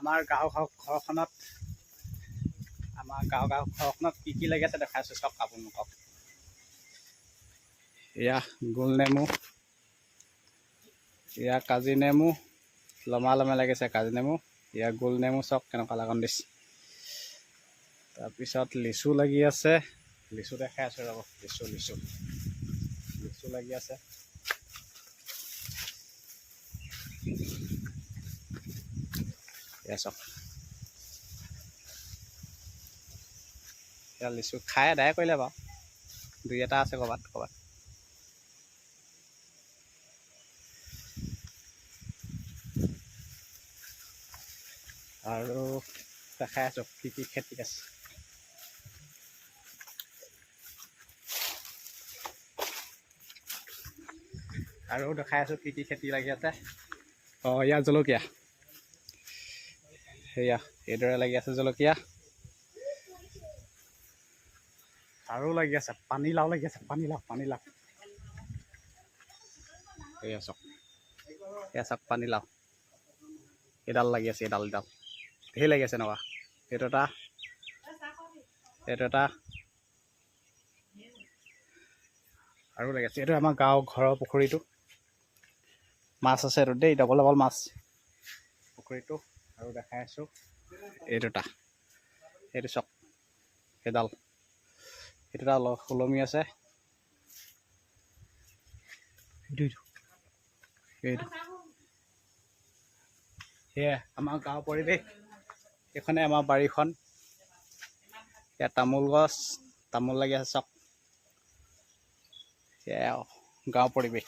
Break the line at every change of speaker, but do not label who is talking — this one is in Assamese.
আমাৰ ঘৰখনত কি কি লাগি আছে দেখাইছোঁ চাওক আপোনালোকক। এয়া গোল নেমু, এয়া কাজি নেমু, লমা লাগিছে কাজি নেমু। এয়া গোল নেমু চাওক কেনেকুৱা লাগন দিছে। তাৰপিছত লিচু লাগি আছে, লিচু দেখাই আছোঁ ৰ'ব। লিচু লাগি আছে। এয়া চাওক, এয়া লিচু খাই আদায় কৰিলে বাৰু, দুই এটা আছে ক'ৰবাত। আৰু দেখাই আছোঁ কি কি খেতি আছে। কি খেতি লাগি আছে। ইয়াত জলকীয়া, সেয়া এইদৰে লাগি আছে জলকীয়া। আৰু লাগি আছে পানীলাও লাগি আছে, পানীলাও। এয়া চাওক পানীলাও, এডাল লাগি আছে, এডাল ধেৰ লাগি আছে এনেকুৱা। এইটো এটা আৰু লাগি আছে। এইটো আমাৰ ঘৰৰ পুখুৰীটো, মাছ আছে এইটো দেই, ডবল মাছ পুখুৰীটো। আৰু দেখাই আছোঁ এই দুটা, এইটো চাওক, সেইডাল অলপ ওলমি আছে। এইটো সেয়া আমাৰ গাঁৱৰ পৰিৱেশ। এইখনে আমাৰ বাৰীখন। ইয়াত তামোল গছ, তামোল লাগি আছে চাওক। সেয়া গাঁৱৰ পৰিৱেশ।